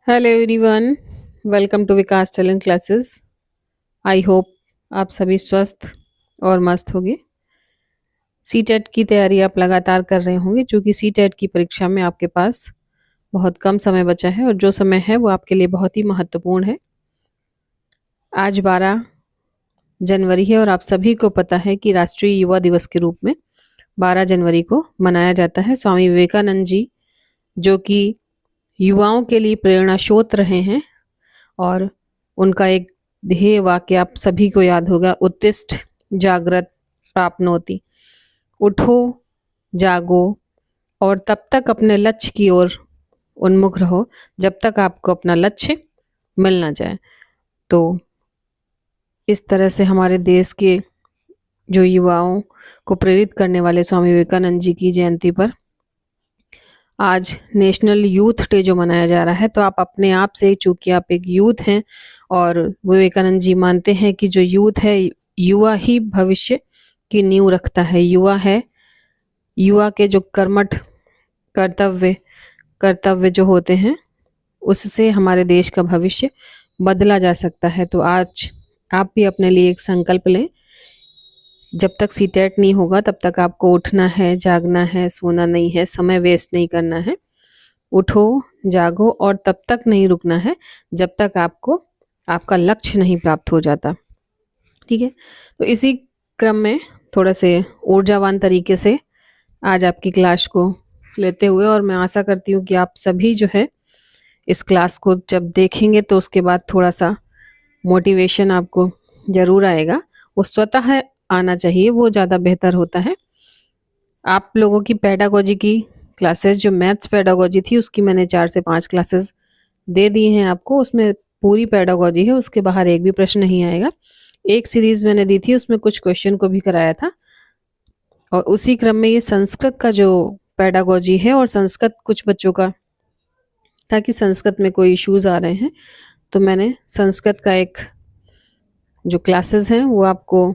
Hello everyone, welcome to Vikas talent classes. I hope आप सभी स्वस्थ और मस्त होंगे। सीटेट की तैयारी आप लगातार कर रहे होंगे, क्योंकि सीटेट की परीक्षा में आपके पास बहुत कम समय बचा है और जो समय है वो आपके लिए बहुत ही महत्वपूर्ण है। आज 12 जनवरी है और आप सभी को पता है कि राष्ट्रीय युवा दिवस के रूप में 12 जनवरी को मनाया जाता है। स्वामी विवेकानंद जी, जो कि युवाओं के लिए प्रेरणा स्रोत रहे हैं, और उनका एक ध्येय वाक्य आप सभी को याद होगा, उत्तिष्ठ जागृत प्राप्नोति। उठो, जागो और तब तक अपने लक्ष्य की ओर उन्मुख रहो जब तक आपको अपना लक्ष्य मिल ना जाए। तो इस तरह से हमारे देश के जो युवाओं को प्रेरित करने वाले स्वामी विवेकानंद जी की जयंती पर आज नेशनल यूथ डे जो मनाया जा रहा है, तो आप अपने आप से, चूंकि आप एक यूथ हैं और विवेकानंद जी मानते हैं कि जो यूथ है, युवा ही भविष्य की नींव रखता है। युवा है, युवा के जो कर्मठ कर्तव्य जो होते हैं, उससे हमारे देश का भविष्य बदला जा सकता है। तो आज आप भी अपने लिए एक संकल्प लें, जब तक सीटेट नहीं होगा तब तक आपको उठना है, जागना है, सोना नहीं है, समय वेस्ट नहीं करना है। उठो, जागो और तब तक नहीं रुकना है जब तक आपको आपका लक्ष्य नहीं प्राप्त हो जाता। ठीक है, तो इसी क्रम में थोड़ा से ऊर्जावान तरीके से आज आपकी क्लास को लेते हुए, और मैं आशा करती हूँ कि आप सभी जो है इस क्लास को जब देखेंगे तो उसके बाद थोड़ा सा मोटिवेशन आपको जरूर आएगा। वो स्वतः आना चाहिए, वो ज़्यादा बेहतर होता है। आप लोगों की पेडागोजी की क्लासेस, जो मैथ्स पेडागोजी थी, उसकी मैंने 4 से 5 क्लासेस दे दी हैं आपको। उसमें पूरी पेडागोजी है, उसके बाहर एक भी प्रश्न नहीं आएगा। एक सीरीज मैंने दी थी, उसमें कुछ क्वेश्चन को भी कराया था। और उसी क्रम में ये संस्कृत का जो पेडागोजी है, और संस्कृत कुछ बच्चों का, ताकि संस्कृत में कोई इश्यूज आ रहे हैं, तो मैंने संस्कृत का एक जो क्लासेस हैं वो आपको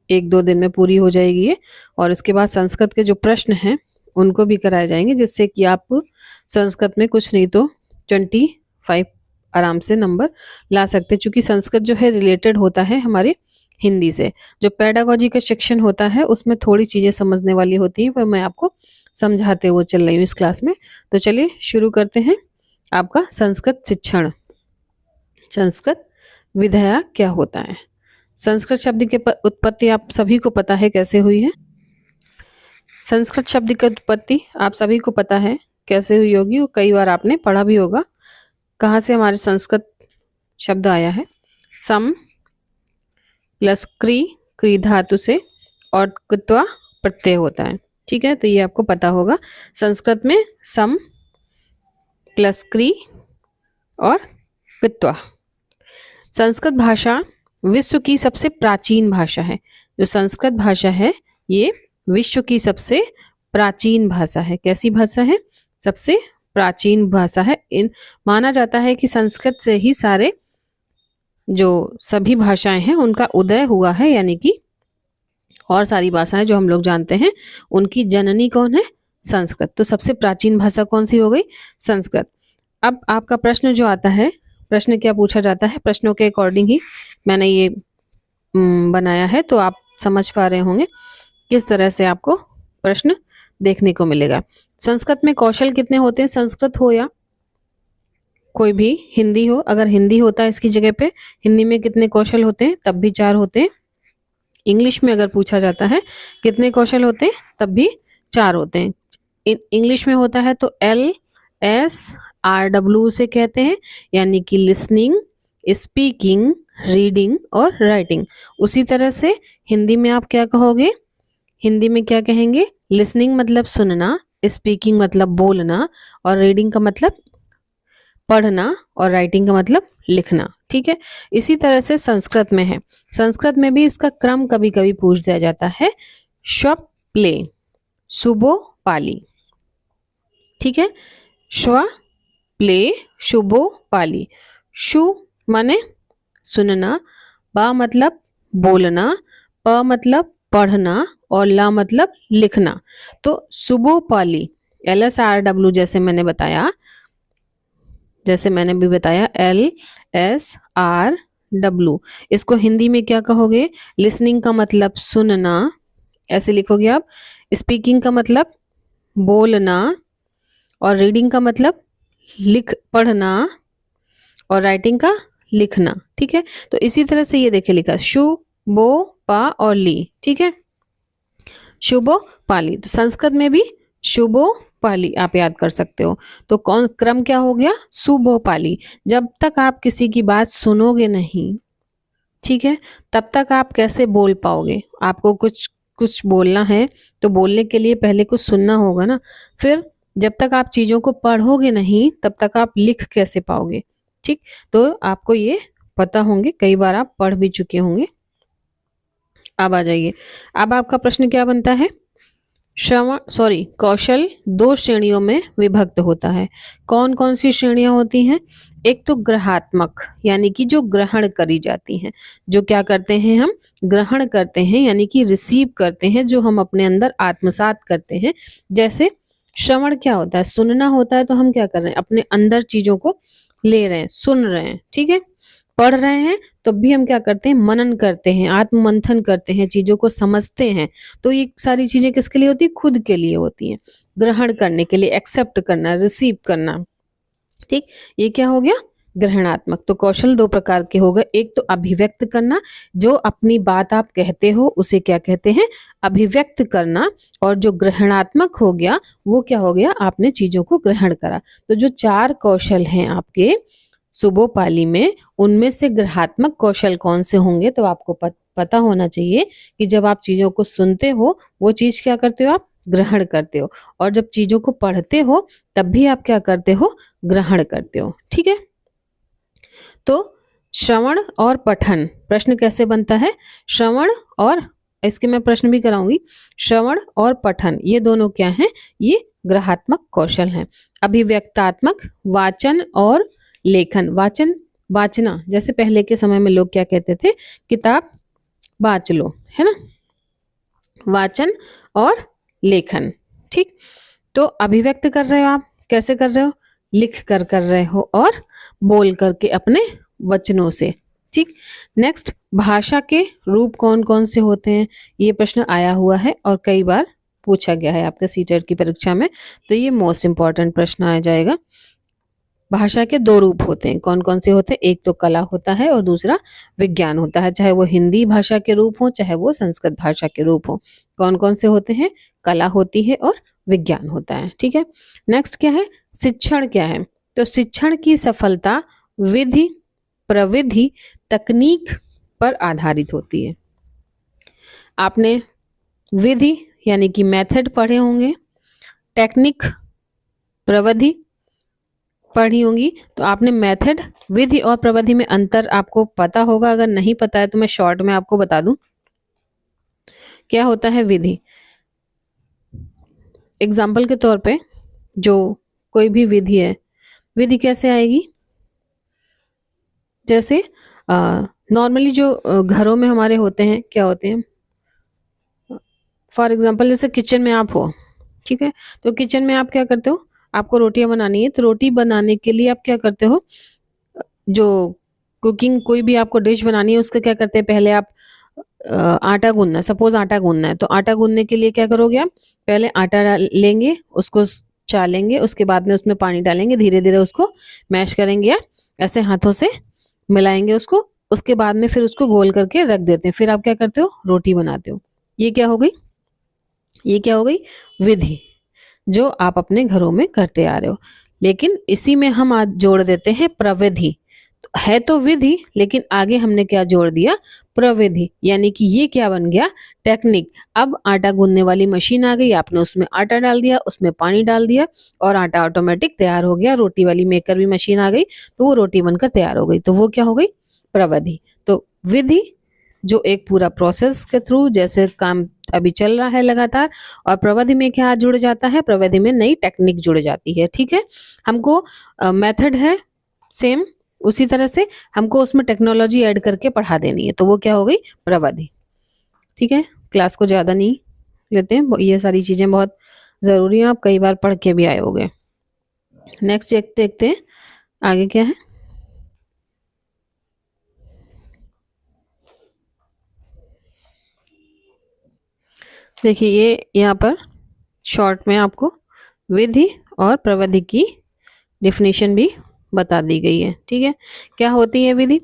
1-2 दिन में पूरी हो जाएगी ये। और इसके बाद संस्कृत के जो प्रश्न हैं उनको भी कराए जाएंगे, जिससे कि आप संस्कृत में कुछ नहीं तो 25 आराम से नंबर ला सकते हैं, क्योंकि संस्कृत जो है रिलेटेड होता है हमारे हिंदी से। जो पेडागोजी का सेक्शन होता है उसमें थोड़ी चीज़ें समझने वाली होती हैं, वह मैं आपको समझाते हुए चल रही हूँ इस क्लास में। तो चलिए शुरू करते हैं आपका संस्कृत शिक्षण। संस्कृत विधया क्या होता है? संस्कृत शब्द की उत्पत्ति आप सभी को पता है कैसे हुई है। संस्कृत शब्द की उत्पत्ति आप सभी को पता है कैसे हुई होगी, और कई बार आपने पढ़ा भी होगा। कहाँ से हमारे संस्कृत शब्द आया है? सम प्लस क्री धातु से, और कृत्वा प्रत्यय होता है। ठीक है, तो ये आपको पता होगा। संस्कृत में सम प्लस क्री और कृत्वा। संस्कृत भाषा विश्व की सबसे प्राचीन भाषा है। जो संस्कृत भाषा है ये विश्व की सबसे प्राचीन भाषा है। कैसी भाषा है? सबसे प्राचीन भाषा है। माना जाता है कि संस्कृत से ही सारे जो सभी भाषाएं हैं उनका उदय हुआ है, यानी कि और सारी भाषाएं जो हम लोग जानते हैं उनकी जननी कौन है? संस्कृत। तो सबसे प्राचीन भाषा कौन सी हो गई? संस्कृत। अब आपका प्रश्न जो आता है, प्रश्न क्या पूछा जाता है, प्रश्नों के अकॉर्डिंग ही मैंने ये बनाया है, तो आप समझ पा रहे होंगे किस तरह से आपको प्रश्न देखने को मिलेगा। संस्कृत में कौशल कितने होते हैं? संस्कृत हो या कोई भी हिंदी हो, अगर हिंदी होता है इसकी जगह पे, हिंदी में कितने कौशल होते हैं? तब भी 4 होते हैं। इंग्लिश में अगर पूछा जाता है कितने कौशल होते हैं, तब भी 4 होते हैं। इंग्लिश में होता है तो LSRW से कहते हैं, यानी कि लिसनिंग, स्पीकिंग, रीडिंग और राइटिंग। उसी तरह से हिंदी में आप क्या कहोगे? हिंदी में क्या कहेंगे? लिसनिंग मतलब सुनना, स्पीकिंग मतलब बोलना, और रीडिंग का मतलब पढ़ना, और राइटिंग का मतलब लिखना। ठीक है, इसी तरह से संस्कृत में है। संस्कृत में भी इसका क्रम कभी कभी पूछ दिया जाता है। श्व प्ले शुभो पाली। ठीक है, श्व प्ले शुभो पाली। शु माने सुनना, बा मतलब बोलना, प मतलब पढ़ना, और ला मतलब लिखना। तो शुभो पाली, LSRW जैसे मैंने बताया, जैसे मैंने भी बताया LSRW। इसको हिंदी में क्या कहोगे? लिसनिंग का मतलब सुनना, ऐसे लिखोगे आप। स्पीकिंग का मतलब बोलना, और रीडिंग का मतलब पढ़ना, और राइटिंग का लिखना। ठीक है, तो इसी तरह से ये देखिए लिखा शु, बो, पा और ली। ठीक है, शुभो पाली, तो संस्कृत में भी शुभो पाली आप याद कर सकते हो। तो कौन क्रम क्या हो गया? शुभो पाली। जब तक आप किसी की बात सुनोगे नहीं, ठीक है, तब तक आप कैसे बोल पाओगे? आपको कुछ कुछ बोलना है तो बोलने के लिए पहले कुछ सुनना होगा ना। फिर जब तक आप चीजों को पढ़ोगे नहीं, तब तक आप लिख कैसे पाओगे? ठीक, तो आपको ये पता होंगे, कई बार आप पढ़ भी चुके होंगे। अब आ जाइए, अब आपका प्रश्न क्या बनता है? कौशल दो श्रेणियों में विभक्त होता है। कौन कौन सी श्रेणियां होती हैं? एक तो ग्रहात्मक, यानी कि जो ग्रहण करी जाती हैं, जो क्या करते हैं हम? ग्रहण करते हैं, यानी कि रिसीव करते हैं, जो हम अपने अंदर आत्मसात करते हैं। जैसे श्रवण क्या होता है? सुनना होता है, तो हम क्या कर रहे हैं? अपने अंदर चीजों को ले रहे हैं, सुन रहे हैं। ठीक है, पढ़ रहे हैं तब भी हम क्या करते हैं? मनन करते हैं, आत्म मंथन करते हैं, चीजों को समझते हैं। तो ये सारी चीजें किसके लिए होती है? खुद के लिए होती हैं, ग्रहण करने के लिए, एक्सेप्ट करना, रिसीव करना। ठीक, ये क्या हो गया? ग्रहणात्मक। तो कौशल दो प्रकार के हो गए। एक तो अभिव्यक्त करना, जो अपनी बात आप कहते हो उसे क्या कहते हैं? अभिव्यक्त करना। और जो ग्रहणात्मक हो गया, वो क्या हो गया? आपने चीजों को ग्रहण करा। तो जो चार कौशल हैं आपके सुबोपाली में, उनमें से ग्रहात्मक कौशल कौन से होंगे? तो आपको पता होना चाहिए कि जब आप चीजों को सुनते हो, वो चीज क्या करते हो? आप ग्रहण करते हो। और जब चीजों को पढ़ते हो, तब भी आप क्या करते हो? ग्रहण करते हो। ठीक है, तो श्रवण और पठन, प्रश्न कैसे बनता है? श्रवण और, इसके मैं प्रश्न भी कराऊंगी। श्रवण और पठन ये दोनों क्या हैं? ये ग्रहात्मक कौशल हैं। अभिव्यक्तात्मक, वाचन और लेखन। वाचन, वाचना, जैसे पहले के समय में लोग क्या कहते थे? किताब बाच लो, है ना। वाचन और लेखन। ठीक, तो अभिव्यक्त कर रहे हो आप, कैसे कर रहे हो? लिख कर रहे हो, और बोल करके अपने वचनों से। ठीक, नेक्स्ट, भाषा के रूप कौन कौन से होते हैं? ये प्रश्न आया हुआ है और कई बार पूछा गया है आपके सीटेट की परीक्षा में, तो ये मोस्ट इंपॉर्टेंट प्रश्न आ जाएगा। भाषा के दो रूप होते हैं, कौन कौन से होते हैं? एक तो कला होता है और दूसरा विज्ञान होता है, चाहे वो हिंदी भाषा के रूप हो, चाहे वो संस्कृत भाषा के रूप हो। कौन कौन से होते हैं? कला होती है और विज्ञान होता है। ठीक है, नेक्स्ट क्या है? शिक्षण क्या है? तो शिक्षण की सफलता विधि, प्रविधि, तकनीक पर आधारित होती है। आपने विधि यानी कि मेथड पढ़े होंगे, टेक्निक, प्रविधि पढ़ी होंगी। तो आपने मेथड, विधि और प्रविधि में अंतर आपको पता होगा। अगर नहीं पता है तो मैं शॉर्ट में आपको बता दूं क्या होता है विधि। एग्जाम्पल के तौर पे, जो कोई भी विधि है, विधि कैसे आएगी? जैसे नॉर्मली जो घरों में हमारे होते हैं, क्या होते हैं? फॉर एग्जाम्पल जैसे किचन में आप हो, ठीक है, तो किचन में आप क्या करते हो? आपको रोटियां बनानी है, तो रोटी बनाने के लिए आप क्या करते हो? जो कुकिंग, कोई भी आपको डिश बनानी है, उसका क्या करते हैं? पहले आप आटा गूंदना, सपोज आटा गूंदना है, तो आटा गूंदने के लिए क्या करोगे आप? पहले आटा लेंगे, उसको चालेंगे, उसके बाद में उसमें पानी डालेंगे, धीरे धीरे उसको मैश करेंगे, या ऐसे हाथों से मिलाएंगे उसको। उसके बाद में फिर उसको गोल करके रख देते हैं, फिर आप क्या करते हो? रोटी बनाते हो। ये क्या हो गई? ये क्या हो गई? विधि, जो आप अपने घरों में करते आ रहे हो। लेकिन इसी में हम आज जोड़ देते हैं प्रविधि। तो है तो विधि, लेकिन आगे हमने क्या जोड़ दिया? प्रविधि, यानी कि ये क्या बन गया? टेक्निक। अब आटा गूंदने वाली मशीन आ गई, आपने उसमें आटा डाल दिया, उसमें पानी डाल दिया, और आटा ऑटोमेटिक तैयार हो गया। रोटी वाली मेकर भी मशीन आ गई, तो वो रोटी बनकर तैयार हो गई। तो वो क्या हो गई? प्रविधि। तो विधि जो एक पूरा प्रोसेस के थ्रू जैसे काम अभी चल रहा है लगातार, और प्रविधि में क्या जुड़ जाता है? प्रविधि में नई टेक्निक जुड़ जाती है। ठीक है, हमको मेथड है सेम, उसी तरह से हमको उसमें टेक्नोलॉजी ऐड करके पढ़ा देनी है, तो वो क्या हो गई? प्रविधि। ठीक है, क्लास को ज़्यादा नहीं लेते हैं, ये सारी चीज़ें बहुत ज़रूरी हैं, आप कई बार पढ़ के भी आए होगे। नेक्स्ट देखते हैं, आगे क्या है? देखिए ये यहाँ पर शॉर्ट में आपको विधि और प्रविधि की डेफिनेशन भी बता दी गई है। ठीक है, क्या होती है विधि?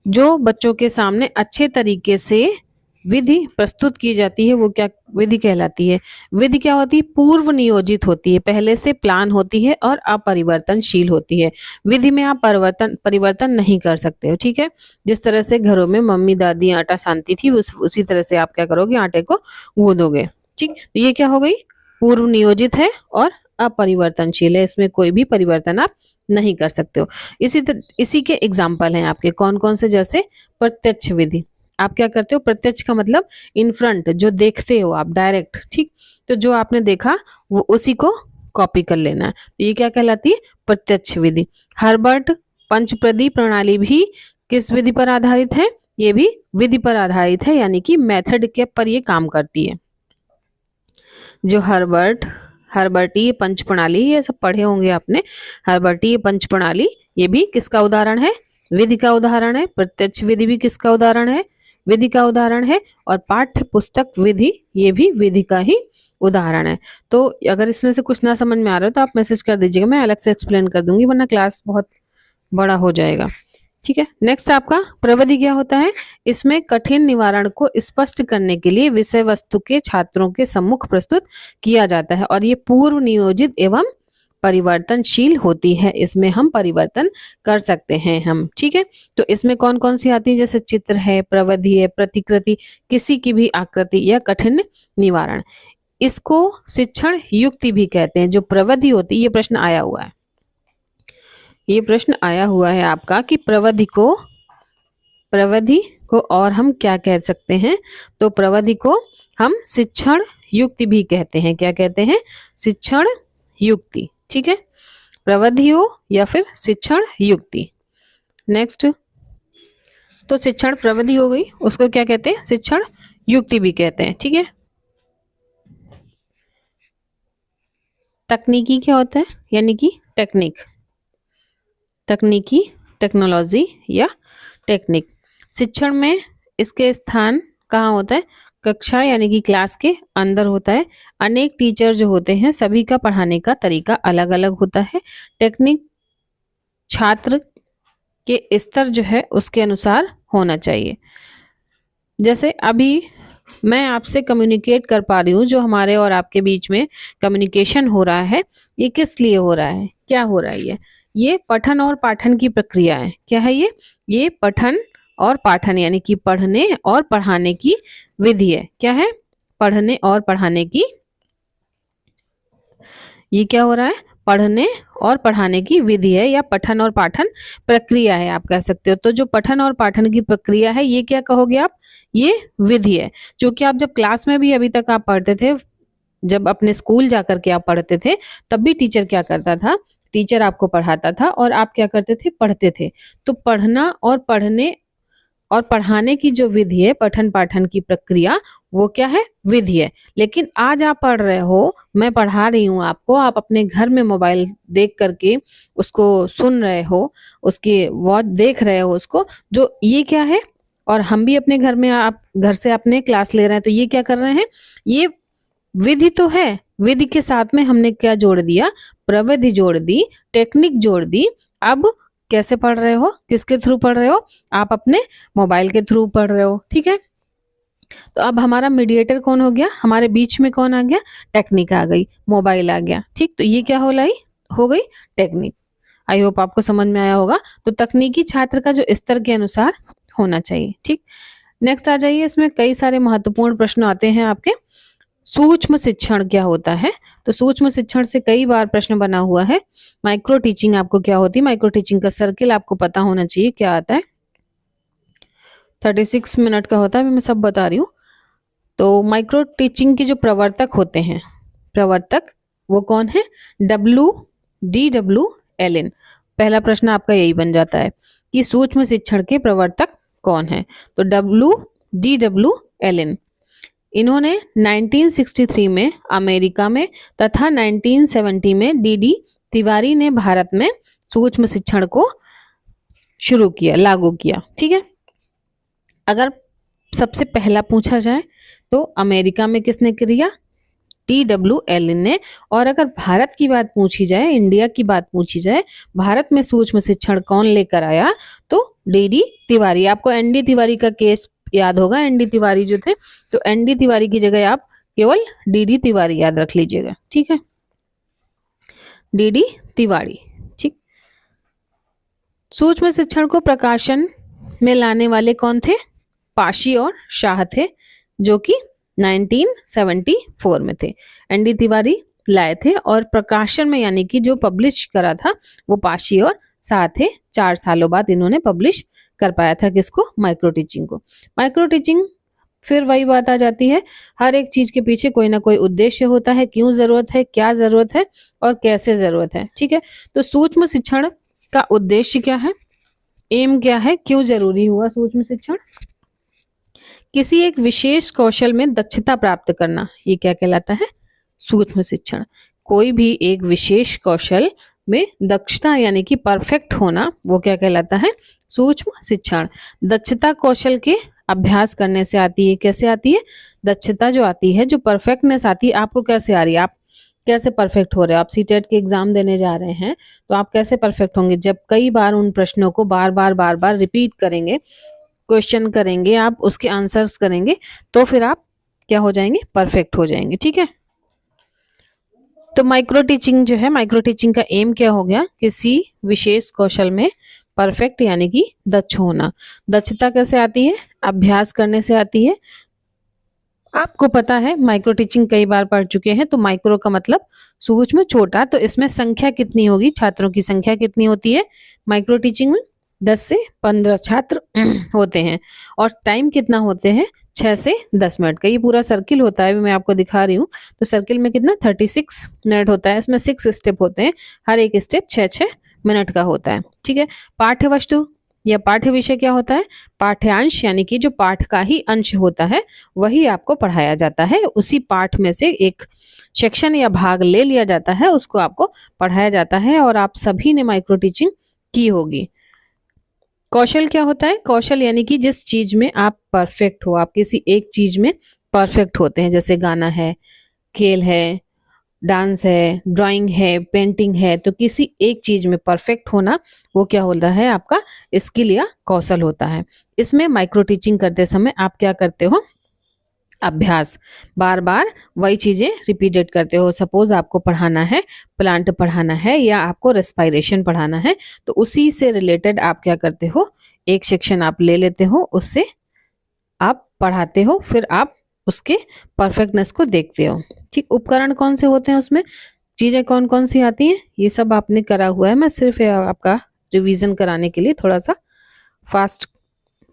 जो बच्चों के सामने अच्छे तरीके से विधि प्रस्तुत की जाती है वो क्या विधि कहलाती है। विधि क्या होती है? पूर्व नियोजित होती है, पहले से प्लान होती है और अपरिवर्तनशील होती है। विधि में आप परिवर्तन नहीं कर सकते हो। ठीक है, जिस तरह से घरों में मम्मी दादी आटा सानती थी उसी तरह से आप क्या करोगे? आटे को गूंदोगे। ठीक, तो ये क्या हो गई? पूर्व नियोजित है और अपरिवर्तनशील है, इसमें कोई भी परिवर्तन आप नहीं कर सकते हो। इसी के एग्जाम्पल हैं आपके कौन कौन से? जैसे प्रत्यक्ष विधि। आप क्या करते हो? प्रत्यक्ष का मतलब इन फ्रंट, जो देखते हो आप डायरेक्ट। ठीक, तो जो आपने देखा वो उसी को कॉपी कर लेना है, तो ये क्या कहलाती है? प्रत्यक्ष विधि। हर्बर्ट पंचप्रदी प्रणाली भी किस विधि पर आधारित है? ये भी विधि पर आधारित है, यानी कि मेथड के पर ये काम करती है। जो हर्बर्टीय पंच प्रणाली, ये सब पढ़े होंगे आपने। हर्बर्टीय पंच प्रणाली ये भी किसका उदाहरण है? विधि का उदाहरण है। प्रत्यक्ष विधि भी किसका उदाहरण है? विधि का उदाहरण है। और पाठ्य पुस्तक विधि ये भी विधि का ही उदाहरण है। तो अगर इसमें से कुछ ना समझ में आ रहा है तो आप मैसेज कर दीजिएगा, मैं अलग से एक्सप्लेन कर दूंगी, वरना क्लास बहुत बड़ा हो जाएगा। ठीक है, नेक्स्ट आपका प्रविधि क्या होता है? इसमें कठिन निवारण को स्पष्ट करने के लिए विषय वस्तु के छात्रों के सम्मुख प्रस्तुत किया जाता है और ये पूर्व नियोजित एवं परिवर्तनशील होती है। इसमें हम परिवर्तन कर सकते हैं हम। ठीक है, तो इसमें कौन कौन सी आती है? जैसे चित्र है, प्रविधि है, प्रतिकृति, किसी की भी आकृति या कठिन निवारण। इसको शिक्षण युक्ति भी कहते हैं। जो प्रविधि होती है, ये प्रश्न आया हुआ है, ये प्रश्न आया हुआ है आपका कि प्रविधि को और हम क्या कह सकते हैं? तो प्रविधि को हम शिक्षण युक्ति भी कहते हैं। क्या कहते हैं? शिक्षण युक्ति। ठीक है, प्रविधि हो या फिर शिक्षण युक्ति। नेक्स्ट, तो शिक्षण प्रविधि हो गई, उसको क्या कहते हैं? शिक्षण युक्ति भी कहते हैं। ठीक है, तकनीकी क्या होता है? यानी कि टेक्निक, तकनीकी, टेक्नोलॉजी या टेक्निक। शिक्षण में इसके स्थान कहाँ होता है? कक्षा यानी कि क्लास के अंदर होता है। अनेक टीचर जो होते हैं सभी का पढ़ाने का तरीका अलग अलग होता है। टेक्निक छात्र के स्तर जो है उसके अनुसार होना चाहिए। जैसे अभी मैं आपसे कम्युनिकेट कर पा रही हूँ, जो हमारे और आपके बीच में कम्युनिकेशन हो रहा है, ये किस लिए हो रहा है? क्या हो रहा है? ये पठन और पाठन की प्रक्रिया है। क्या है ये पठन और पाठन यानी कि पढ़ने और पढ़ाने की विधि है। क्या है? पढ़ने और पढ़ाने की, ये क्या हो रहा है? पढ़ने और पढ़ाने की विधि है या पठन और पाठन प्रक्रिया है, आप कह सकते हो। तो जो पठन और पाठन की प्रक्रिया है ये क्या कहोगे आप? ये विधि है। जो कि आप जब क्लास में भी अभी तक आप पढ़ते थे, जब अपने स्कूल जाकर के आप पढ़ते थे, तब भी टीचर क्या करता था? टीचर आपको पढ़ाता था और आप क्या करते थे? पढ़ते थे। तो पढ़ना और पढ़ने और पढ़ाने की जो विधि है, पठन पाठन की प्रक्रिया, वो क्या है? विधि है। लेकिन आज आप पढ़ रहे हो, मैं पढ़ा रही हूँ आपको, आप अपने घर में मोबाइल देख करके उसको सुन रहे हो, उसकी वॉच देख रहे हो उसको, जो ये क्या है? और हम भी अपने घर में, आप घर से अपने क्लास ले रहे हैं, तो ये क्या कर रहे हैं? ये विधि तो है। विधि के साथ में हमने क्या जोड़ दिया? प्रविधि जोड़ दी, टेक्निक जोड़ दी। अब कैसे पढ़ रहे हो? किसके थ्रू पढ़ रहे हो? आप अपने मोबाइल के थ्रू पढ़ रहे हो। ठीक है, तो अब हमारा मीडिएटर कौन हो गया? हमारे बीच में कौन आ गया? टेक्निक आ गई, मोबाइल आ गया। ठीक, तो ये क्या हो गई? टेक्निक। आई होप आपको समझ में आया होगा। तो तकनीकी छात्र का जो स्तर के अनुसार होना चाहिए। ठीक, नेक्स्ट आ जाइए। इसमें कई सारे महत्वपूर्ण प्रश्न आते हैं आपके। सूक्ष्म शिक्षण क्या होता है? तो सूक्ष्म शिक्षण से कई बार प्रश्न बना हुआ है। माइक्रो टीचिंग आपको क्या होती है? माइक्रो टीचिंग का सर्किल आपको पता होना चाहिए क्या आता है। 36 मिनट का होता है, अभी मैं सब बता रही हूँ। तो माइक्रो टीचिंग के जो प्रवर्तक होते हैं, प्रवर्तक वो कौन है? WDW एलिन। पहला प्रश्न आपका यही बन जाता है कि सूक्ष्म शिक्षण के प्रवर्तक कौन है? तो WDW एलिन। इन्होंने 1963 में अमेरिका में तथा 1970 में DD तिवारी ने भारत में सूक्ष्म शिक्षण को शुरू किया, लागू किया। ठीक है, अगर सबसे पहला पूछा जाए तो अमेरिका में किसने किया? TWL ने। और अगर भारत की बात पूछी जाए, इंडिया की बात पूछी जाए, भारत में सूक्ष्म शिक्षण कौन लेकर आया? तो DD तिवारी। आपको ND तिवारी का केस याद होगा, ND तिवारी जो थे, तो ND तिवारी की जगह आप केवल DD तिवारी याद रख लीजिएगा। ठीक है, DD तिवारी। ठीक, सूक्ष्म शिक्षण को प्रकाशन में लाने वाले कौन थे? पाशी और शाह थे, जो कि 1974 में थे। ND तिवारी लाए थे और प्रकाशन में यानी कि जो पब्लिश करा था वो पाशी और शाह थे। 4 सालों बाद इन्होंने पब्लिश कर पाया था किसको? माइक्रो टीचिंग को। माइक्रो टीचिंग, फिर वही बात आ जाती है, हर एक चीज के पीछे कोई ना कोई उद्देश्य होता है, क्यों जरूरत है, क्या जरूरत है और कैसे जरूरत है। ठीक है, तो सूक्ष्म शिक्षण का उद्देश्य क्या है, एम क्या है, क्यों जरूरी हुआ सूक्ष्म शिक्षण? किसी एक विशेष कौशल में दक्षता प्राप्त करना, ये क्या कहलाता है? सूक्ष्म शिक्षण। कोई भी एक विशेष कौशल में दक्षता यानी कि परफेक्ट होना, वो क्या कहलाता है? सूक्ष्म शिक्षण। दक्षता कौशल के अभ्यास करने से आती है। कैसे आती है? दक्षता जो आती है, जो परफेक्टनेस आती है, आपको कैसे आ रही है? आप कैसे परफेक्ट हो रहे हो? आप सीटेट के एग्जाम देने जा रहे हैं तो आप कैसे परफेक्ट होंगे? जब कई बार उन प्रश्नों को बार बार रिपीट करेंगे, क्वेश्चन करेंगे, आप उसके आंसर्स करेंगे, तो फिर आप क्या हो जाएंगे? परफेक्ट हो जाएंगे। ठीक है, तो माइक्रो टीचिंग जो है, माइक्रो टीचिंग का एम क्या हो गया? किसी विशेष कौशल में परफेक्ट यानी कि दक्ष होना। दक्षता कैसे आती है? अभ्यास करने से आती है। आपको पता है माइक्रो टीचिंग कई बार पढ़ चुके हैं, तो माइक्रो का मतलब सूक्ष्म, छोटा, तो इसमें संख्या कितनी होगी? छात्रों की संख्या कितनी होती है माइक्रो टीचिंग में? 10 से 15 छात्र होते हैं। और टाइम कितना होते हैं? 6 से 10 मिनट का। ये पूरा सर्किल होता है, मैं आपको दिखा रही हूँ। तो सर्किल में कितना? 36 मिनट होता है। इसमें 6 स्टेप होते हैं, हर एक स्टेप 6 मिनट का होता है। ठीक है, पाठ्य वस्तु या पाठ्य विषय क्या होता है? पाठ्यांश, यानी कि जो पाठ का ही अंश होता है वही आपको पढ़ाया जाता है। उसी पाठ में से एक सेक्शन या भाग ले लिया जाता है, उसको आपको पढ़ाया जाता है। और आप सभी ने माइक्रो टीचिंग की होगी। कौशल क्या होता है? कौशल यानी कि जिस चीज में आप परफेक्ट हो, आप किसी एक चीज में परफेक्ट होते हैं, जैसे गाना है, खेल है, डांस है, ड्राइंग है, पेंटिंग है, तो किसी एक चीज में परफेक्ट होना वो क्या होता है? आपका स्किल या कौशल होता है। इसमें माइक्रो टीचिंग करते समय आप क्या करते हो? अभ्यास, बार बार वही चीजें रिपीटेड करते हो। सपोज आपको पढ़ाना है, प्लांट पढ़ाना है या आपको रेस्पिरेशन पढ़ाना है, तो उसी से रिलेटेड आप क्या करते हो? एक सेक्शन आप ले लेते हो, उससे आप पढ़ाते हो, फिर आप उसके परफेक्टनेस को देखते हो। ठीक, उपकरण कौन से होते हैं, उसमें चीजें कौन कौन सी आती हैं, ये सब आपने करा हुआ है। मैं सिर्फ आपका रिवीजन कराने के लिए थोड़ा सा फास्ट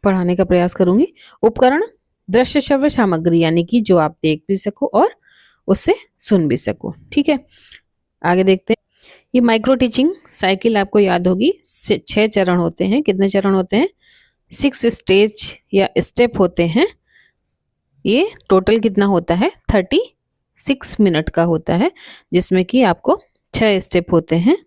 पढ़ाने का प्रयास करूंगी। उपकरण, दृश्य श्रव्य सामग्री, यानी कि जो आप देख भी सको और उससे सुन भी सको। ठीक है, आगे देखते हैं। ये माइक्रो टीचिंग साइकिल आपको याद होगी, 6 चरण होते हैं। कितने चरण होते हैं? 6 स्टेज या स्टेप होते हैं। ये टोटल कितना होता है? 36 मिनट का होता है, जिसमें कि आपको 6 स्टेप होते हैं।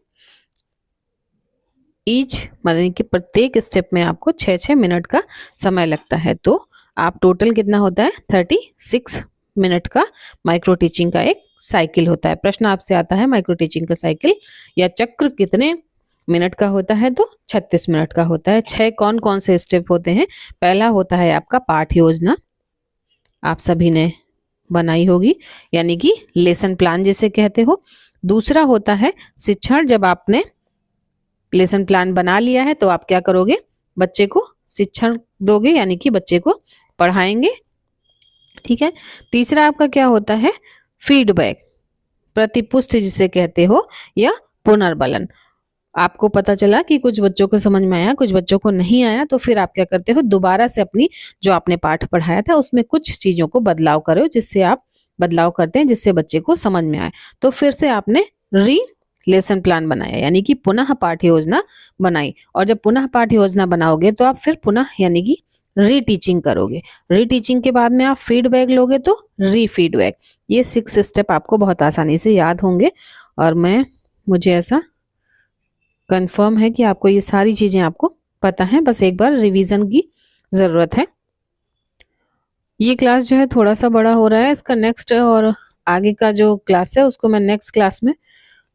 ईच मतलब कि प्रत्येक स्टेप में आपको 6 मिनट का समय लगता है। तो आप टोटल कितना होता है? 36 मिनट का माइक्रो टीचिंग का एक साइकिल होता है। प्रश्न आपसे आता है माइक्रो टीचिंग का साइकिल या चक्र कितने मिनट का होता है? तो 36 मिनट का होता है। 6 कौन कौन से स्टेप होते हैं? पहला होता है आपका पाठ योजना, आप सभी ने बनाई होगी, यानी कि लेसन प्लान जिसे कहते हो। दूसरा होता है शिक्षण, जब आपने लेसन प्लान बना लिया है तो आप क्या करोगे? बच्चे को शिक्षण दोगे, यानी कि बच्चे को पढ़ाएंगे। ठीक है, तीसरा आपका क्या होता है? फीडबैक, प्रतिपुष्टि जिसे कहते हो, या पुनर्बलन। आपको पता चला कि कुछ बच्चों को समझ में आया, कुछ बच्चों को नहीं आया, तो फिर आप क्या करते हो? दोबारा से अपनी जो आपने पाठ पढ़ाया था उसमें कुछ चीजों को बदलाव करो, जिससे आप बदलाव करते हैं जिससे बच्चे को समझ में आए। तो फिर से आपने लेसन प्लान बनाया, यानी कि पुनः पाठ्य योजना बनाई। और जब पुनः पाठ्य योजना बनाओगे तो आप फिर पुनः यानी कि रीटीचिंग करोगे। रीटीचिंग के बाद में आप फीडबैक लोगे तो रीफीडबैक। ये 6 स्टेप आपको बहुत आसानी से याद होंगे और मुझे ऐसा कंफर्म है कि आपको ये सारी चीज़ें आपको पता हैं, बस एक बार रिवीजन की ज़रूरत है। ये क्लास जो है थोड़ा सा बड़ा हो रहा है, इसका नेक्स्ट और आगे का जो क्लास है उसको मैं नेक्स्ट क्लास में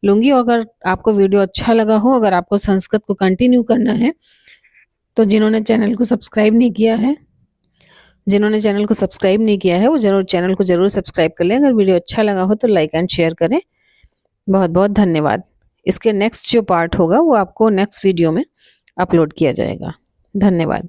लूँगी। और अगर आपको वीडियो अच्छा लगा हो, अगर आपको संस्कृत को कंटिन्यू करना है, तो जिन्होंने चैनल को सब्सक्राइब नहीं किया है वो चैनल को ज़रूर सब्सक्राइब कर लें। अगर वीडियो अच्छा लगा हो तो लाइक एंड शेयर करें। बहुत बहुत धन्यवाद। इसके नेक्स्ट जो पार्ट होगा वो आपको नेक्स्ट वीडियो में अपलोड किया जाएगा। धन्यवाद।